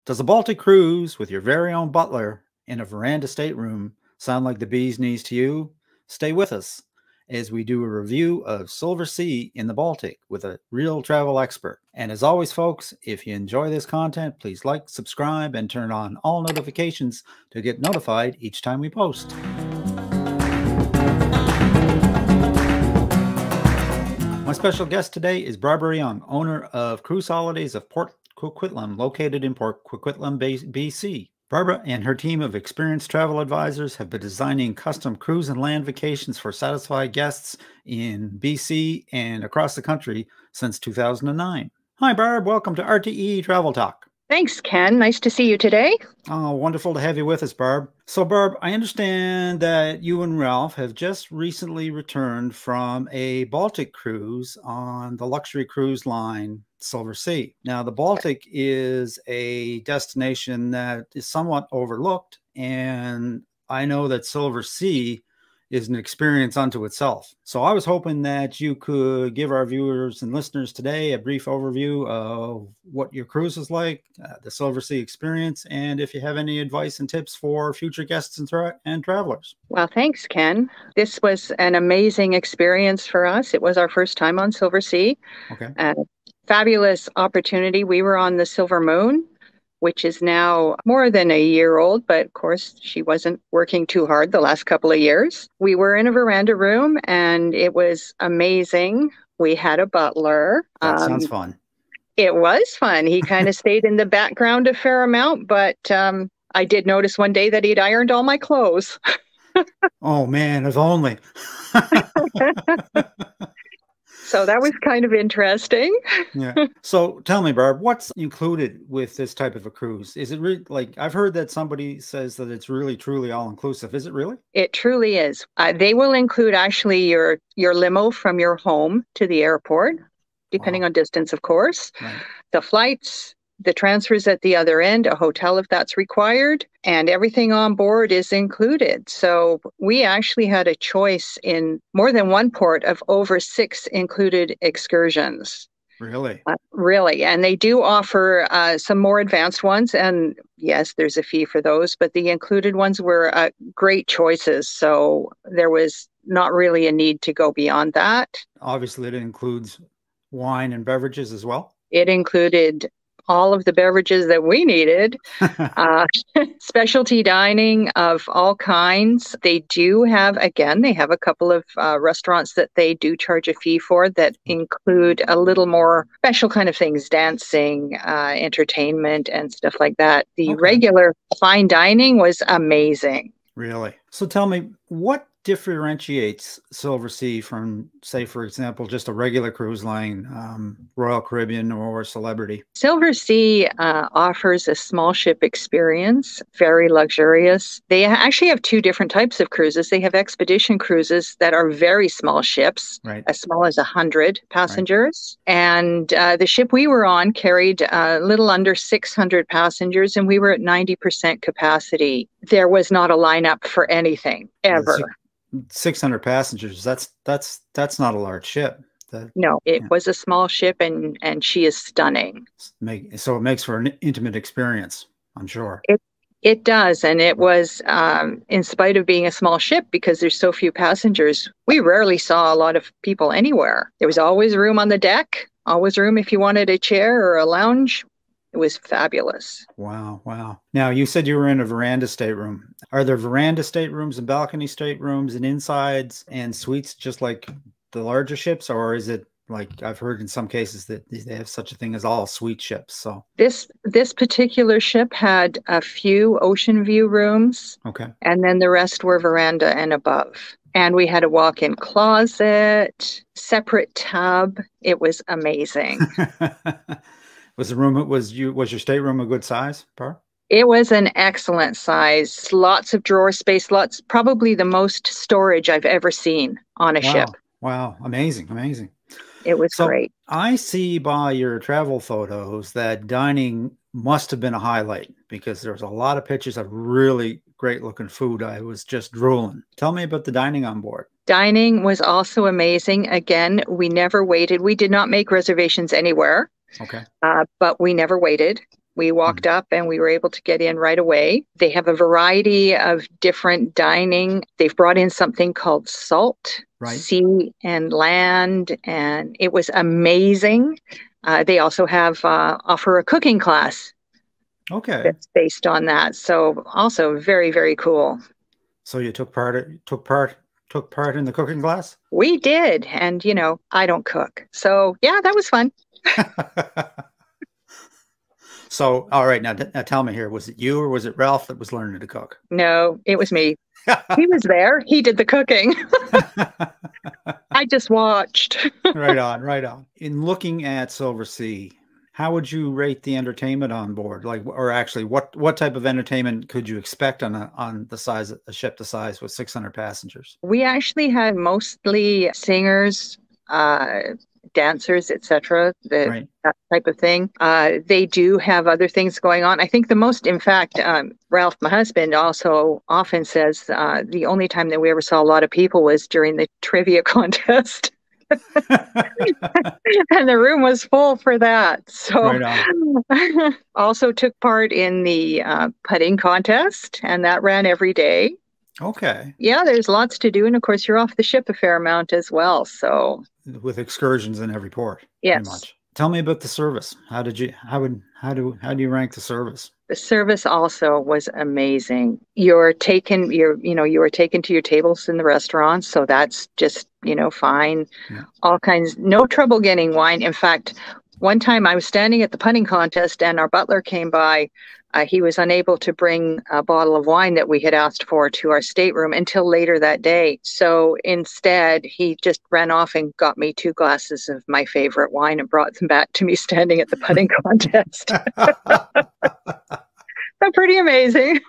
Does a Baltic cruise with your very own butler in a veranda stateroom sound like the bee's knees to you? Stay with us as we do a review of Silversea in the Baltic with a real travel expert. And as always, folks, if you enjoy this content, please like, subscribe, and turn on all notifications to get notified each time we post. My special guest today is Barbara Young, owner of Cruise Holidays of Port Coquitlam, located in Port Coquitlam, BC. Barbara and her team of experienced travel advisors have been designing custom cruise and land vacations for satisfied guests in BC and across the country since 2009. Hi, Barb. Welcome to RTE Travel Talk. Thanks, Ken. Nice to see you today. Oh, wonderful to have you with us, Barb. So, Barb, I understand that you and Ralph have just recently returned from a Baltic cruise on the luxury cruise line Silversea. Now, the Baltic is a destination that is somewhat overlooked, and I know that Silversea is an experience unto itself. So I was hoping that you could give our viewers and listeners today a brief overview of what your cruise is like, the Silversea experience, and if you have any advice and tips for future guests and travelers. Well, thanks, Ken. This was an amazing experience for us. It was our first time on Silversea. Okay. Fabulous opportunity. We were on the Silver Moon, which is now more than a year old, but of course she wasn't working too hard the last couple of years. We were in a veranda room and it was amazing. We had a butler. That sounds fun. It was fun. He kind of stayed in the background a fair amount, but I did notice one day that he'd ironed all my clothes. Oh man, if only. So that was kind of interesting. Yeah. So tell me, Barb, what's included with this type of a cruise? Is it really, like, I've heard that somebody says that it's really, truly all inclusive. Is it really? It truly is. They will include actually your limo from your home to the airport, depending on distance, of course. Right. The flights, the transfers at the other end, a hotel if that's required, and everything on board is included. So we actually had a choice in more than one port of over 6 included excursions. Really? Really. And they do offer some more advanced ones. And yes, there's a fee for those, but the included ones were great choices. So there was not really a need to go beyond that. Obviously, it includes wine and beverages as well. It included all of the beverages that we needed, specialty dining of all kinds. They do have, again, they have a couple of restaurants that they do charge a fee for that include a little more special kind of things, dancing, entertainment, and stuff like that. The regular fine dining was amazing. Really? So tell me, what differentiates Silversea from, say, for example, just a regular cruise line, Royal Caribbean or Celebrity? Silversea offers a small ship experience, very luxurious. They actually have 2 different types of cruises. They have expedition cruises that are very small ships, right, as small as 100 passengers. Right. And the ship we were on carried a little under 600 passengers, and we were at 90% capacity. There was not a lineup for anything, ever. 600 passengers, that's not a large ship. No, it was a small ship, and she is stunning. So it makes for an intimate experience, I'm sure. It does, and it was, in spite of being a small ship, because there's so few passengers, we rarely saw a lot of people anywhere. There was always room on the deck, always room if you wanted a chair or a lounge. It was fabulous. Wow, wow. Now, you said you were in a veranda stateroom. Are there veranda staterooms and balcony staterooms and insides and suites just like the larger ships? Or is it like I've heard in some cases that they have such a thing as all suite ships? So this particular ship had a few ocean view rooms. Okay. And then the rest were veranda and above. And we had a walk-in closet, separate tub. It was amazing. Was your stateroom a good size, Barb? It was an excellent size. Lots of drawer space, probably the most storage I've ever seen on a ship. Wow, amazing, amazing. It was great. I see by your travel photos that dining must have been a highlight, because there's a lot of pictures of really great looking food. I was just drooling. Tell me about the dining on board. Dining was also amazing. Again, we never waited. We did not make reservations anywhere. Okay. But we never waited. We walked up and we were able to get in right away. They have a variety of different dining. They've brought in something called S.A.L.T, Right. sea and land, and it was amazing. They also have offer a cooking class Okay. that's based on that. So also very, very cool. So you took part in the cooking class? We did. And, I don't cook. So yeah, that was fun. So, all right, now tell me here, was it you or was it Ralph that was learning to cook? No, it was me. He was there. He did the cooking. I just watched. Right on, right on. In looking at Silversea, how would you rate the entertainment on board? Like, or actually, what type of entertainment could you expect on the size a ship the size with 600 passengers? We actually had mostly singers, dancers, etc., Right. that type of thing. They do have other things going on. I think the most, in fact, Ralph, my husband, also often says the only time that we ever saw a lot of people was during the trivia contest. And the room was full for that. So Right on. also took part in the putting contest, and that ran every day. Okay. Yeah, there's lots to do, and of course you're off the ship a fair amount as well. So With excursions in every port, pretty yes, much. Tell me about the service. How do you rank the service? the service also was amazing. You were taken to your tables in the restaurant, so that's just, fine. Yeah. All kinds, no trouble getting wine. In fact, one time I was standing at the putting contest and our butler came by. He was unable to bring a bottle of wine that we had asked for to our stateroom until later that day. So instead, he just ran off and got me 2 glasses of my favorite wine and brought them back to me standing at the putting contest. So pretty amazing.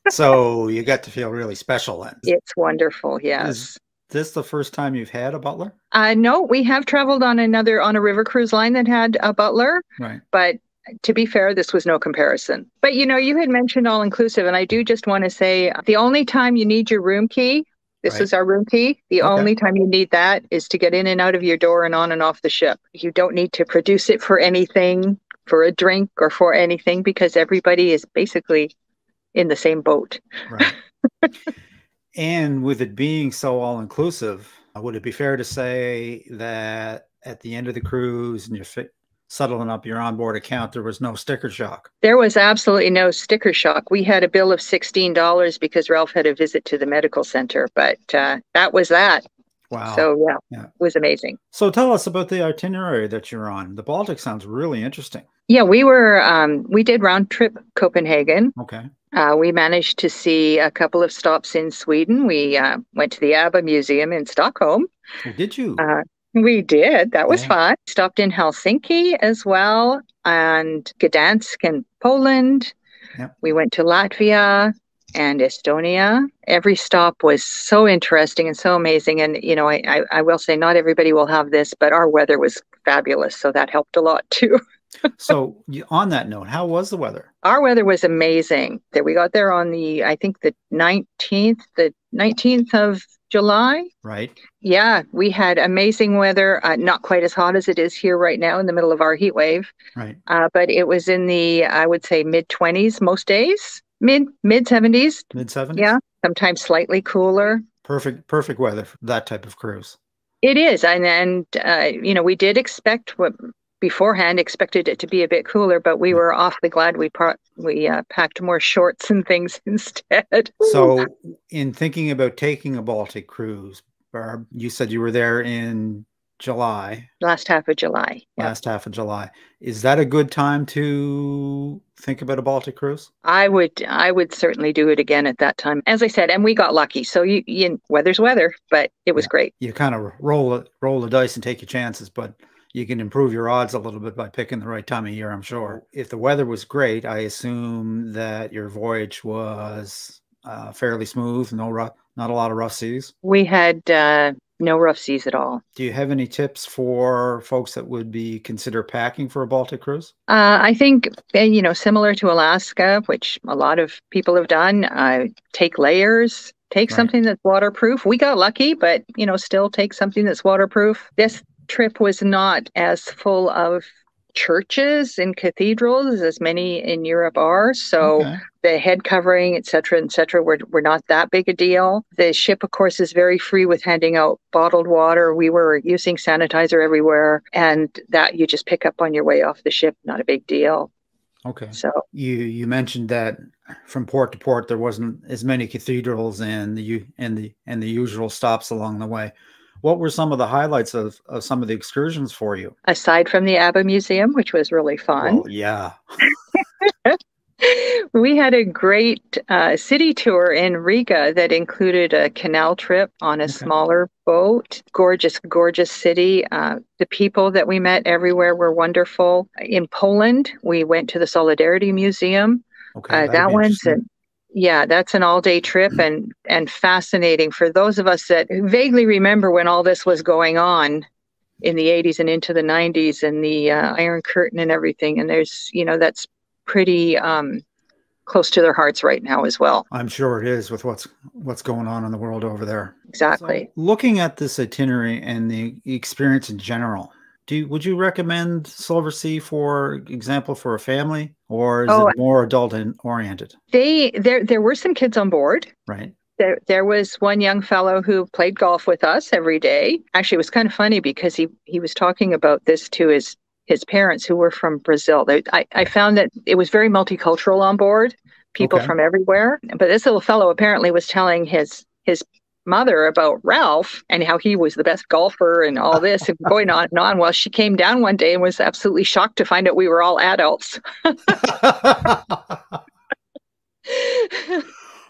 So you got to feel really special then. It's wonderful, Is yes. this the first time you've had a butler? No, we have traveled on a river cruise line that had a butler, Right. but to be fair, this was no comparison. But you had mentioned all inclusive, and I do just want to say the only time you need your room key, this Right. is our room key. The Okay. only time you need that is to get in and out of your door and on and off the ship. You don't need to produce it for anything, for a drink or for anything, because everybody is basically in the same boat. Right. And with it being so all inclusive, would it be fair to say that at the end of the cruise and you're settling up your onboard account, there was no sticker shock? There was absolutely no sticker shock. We had a bill of $16 because Ralph had a visit to the medical center, but that was that. Wow. So yeah, it was amazing. So tell us about the itinerary that you're on. The Baltic sounds really interesting. Yeah, we did round trip Copenhagen. Okay. We managed to see a couple of stops in Sweden. We went to the Abba Museum in Stockholm. Oh, did you? We did. That was Yeah. fun. Stopped in Helsinki as well, and Gdansk in Poland. Yep. We went to Latvia and Estonia. Every stop was so interesting and so amazing. And, I will say not everybody will have this, but our weather was fabulous. So that helped a lot too. So on that note, how was the weather? Our weather was amazing. That we got there on I think the 19th of July. Right. Yeah, we had amazing weather. Not quite as hot as it is here right now in the middle of our heat wave. Right. But it was in the, I would say, mid-20s most days, mid-70s. Mid-70s? Yeah, sometimes slightly cooler. Perfect weather for that type of cruise. It is. And we did expect expected it to be a bit cooler, but we were awfully glad we packed more shorts and things instead. So in thinking about taking a Baltic cruise, Barb, you said you were there in July. Last half of July. Yep. Last half of July. Is that a good time to think about a Baltic cruise? I would certainly do it again at that time. As I said, and we got lucky. So weather's weather, but it was great. You kind of roll the dice and take your chances, but you can improve your odds a little bit by picking the right time of year, I'm sure. If the weather was great, I assume that your voyage was fairly smooth, not a lot of rough seas. We had no rough seas at all. Do you have any tips for folks that would consider packing for a Baltic cruise? I think, similar to Alaska, which a lot of people have done, take layers. Take something that's waterproof. We got lucky, but, still take something that's waterproof. This trip was not as full of churches and cathedrals, as many in Europe are. So Okay. the head covering, et cetera, we're not that big a deal. The ship, of course, is very free with handing out bottled water. We were using sanitizer everywhere, and that you just pick up on your way off the ship, not a big deal. Okay. So You mentioned that from port to port there wasn't as many cathedrals and the usual stops along the way. What were some of the highlights of some of the excursions for you? aside from the Abba Museum, which was really fun, Well, yeah. we had a great city tour in Riga that included a canal trip on a Okay. smaller boat. Gorgeous, gorgeous city. The people that we met everywhere were wonderful. In Poland, we went to the Solidarity Museum. Okay, that'll That be one's interesting. an Yeah, that's an all-day trip and fascinating for those of us that vaguely remember when all this was going on in the 80s and into the 90s and the Iron Curtain and everything. And there's, that's pretty close to their hearts right now as well. I'm sure it is with what's going on in the world over there. So, Exactly. looking at this itinerary and the experience in general, would you recommend Silversea, for example, for a family, or is it Oh, more adult oriented? there were some kids on board. Right. There was one young fellow who played golf with us every day. Actually, it was kind of funny because he was talking about this to his parents who were from Brazil. I found that it was very multicultural on board, people Okay. from everywhere. But this little fellow apparently was telling his mother about Ralph and how he was the best golfer and all this and going on and on. Well, she came down one day and was absolutely shocked to find out we were all adults.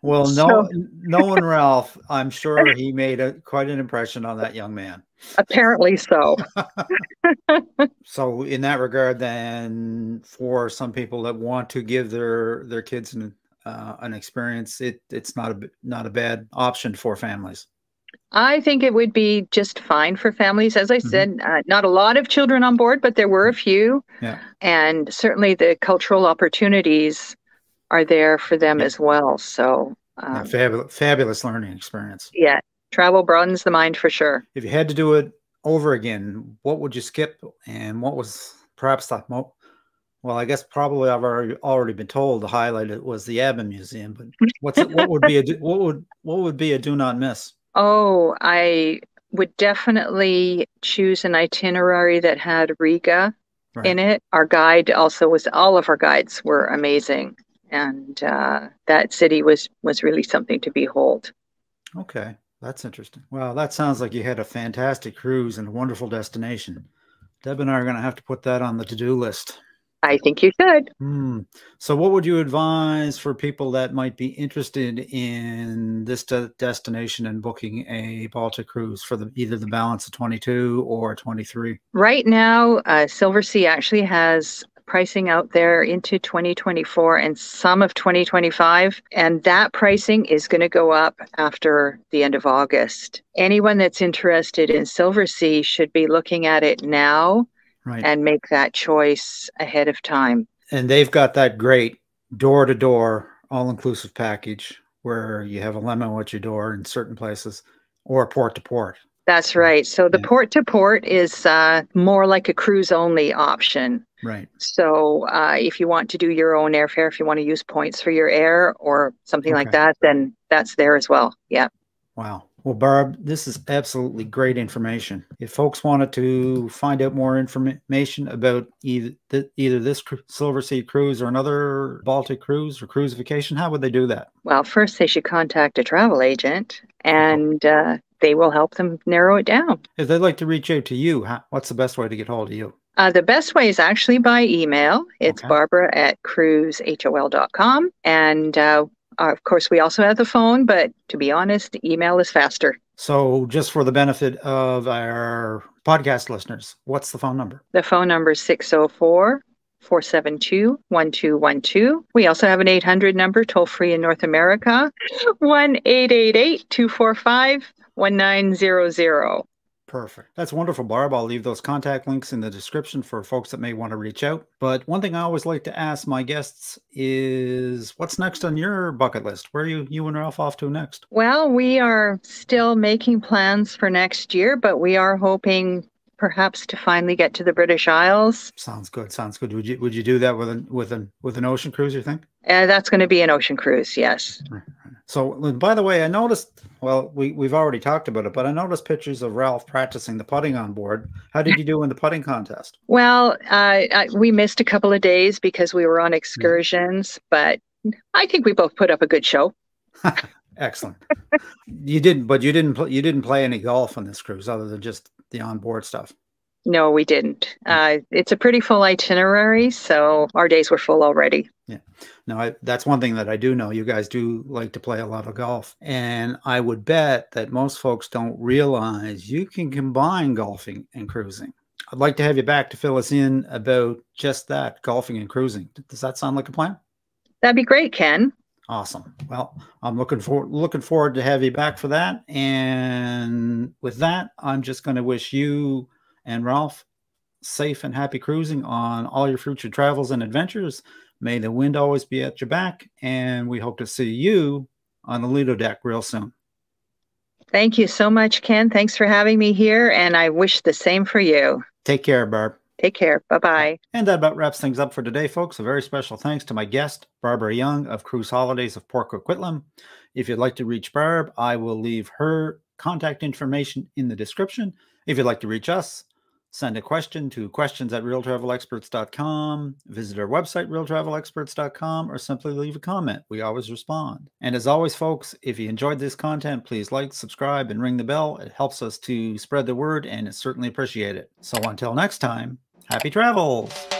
Well, So knowing Ralph, I'm sure he made quite an impression on that young man. apparently so. So, in that regard, then, for some people that want to give their kids an experience, it's not a bad option for families. I think it would be just fine for families. As I Hmm. said, not a lot of children on board, but there were a few. Yeah, And certainly the cultural opportunities are there for them yeah, as well. So, yeah. Fabulous learning experience. yeah, travel broadens the mind for sure. If you had to do it over again, what would you skip, and what was perhaps well, I guess probably I've already been told the highlight it was the Abba Museum, but what would be what would be a do not miss? Oh, I would definitely choose an itinerary that had Riga Right. in it. All of our guides were amazing. And that city was really something to behold. Okay, that's interesting. Well, that sounds like you had a fantastic cruise and a wonderful destination. Deb and I are going to have to put that on the to-do list. I think you should. Hmm. So, what would you advise for people that might be interested in this destination and booking a Baltic cruise for either the balance of 22 or 23? Right now, Silversea actually has pricing out there into 2024 and some of 2025, and that pricing is going to go up after the end of August. Anyone that's interested in Silversea should be looking at it now Right. and make that choice ahead of time. And they've got that great door-to-door all-inclusive package where you have a limo at your door in certain places, or port-to-port. That's right. So the Yeah. port to port is more like a cruise only option. Right. So if you want to do your own airfare, if you want to use points for your air or something like Okay. that, then that's there as well. Yeah. Wow. Well, Barb, this is absolutely great information. If folks wanted to find out more information about either this Silversea cruise or another Baltic cruise or cruise vacation, how would they do that? Well, first they should contact a travel agent and they will help them narrow it down. If they'd like to reach out to you, what's the best way to get hold of you? The best way is actually by email. It's Okay. Barbara@cruisehol.com. And of course, we also have the phone, but to be honest, email is faster. So, just for the benefit of our podcast listeners, what's the phone number? The phone number is 604 472 1212. We also have an 800 number, toll free in North America, 1-888 245 1900. Perfect. That's wonderful, Barb. I'll leave those contact links in the description for folks that may want to reach out. But one thing I always like to ask my guests is, what's next on your bucket list? Where are you and Ralph off to next? Well, we are still making plans for next year, but we are hoping perhaps to finally get to the British Isles. Sounds good. Sounds good. Would you do that with an ocean cruise, you think? That's going to be an ocean cruise, yes. Right. So, by the way, I noticed, well, we've already talked about it, but I noticed pictures of Ralph practicing the putting on board. How did you do in the putting contest? Well, we missed a couple of days because we were on excursions, but I think we both put up a good show. Excellent. You didn't play any golf on this cruise other than just the onboard stuff. No, we didn't. It's a pretty full itinerary, so our days were full already. Yeah. No, that's one thing that I do know. You guys do like to play a lot of golf. And I would bet that most folks don't realize you can combine golfing and cruising. I'd like to have you back to fill us in about just that, golfing and cruising. Does that sound like a plan? That'd be great, Ken. Awesome. Well, I'm looking forward to have you back for that. And with that, I'm just going to wish you and Ralph safe and happy cruising on all your future travels and adventures. May the wind always be at your back, and we hope to see you on the Lido deck real soon. Thank you so much, Ken. Thanks for having me here, and I wish the same for you. Take care, Barb. Take care. Bye-bye. And that about wraps things up for today, folks. A very special thanks to my guest, Barbara Young of Cruise Holidays of Port Coquitlam. If you'd like to reach Barb, I will leave her contact information in the description. If you'd like to reach us, send a question to questions@realtravelexperts.com, visit our website, realtravelexperts.com, or simply leave a comment. We always respond. And as always, folks, if you enjoyed this content, please like, subscribe, and ring the bell. It helps us to spread the word, and it's certainly appreciated. So until next time, happy travels!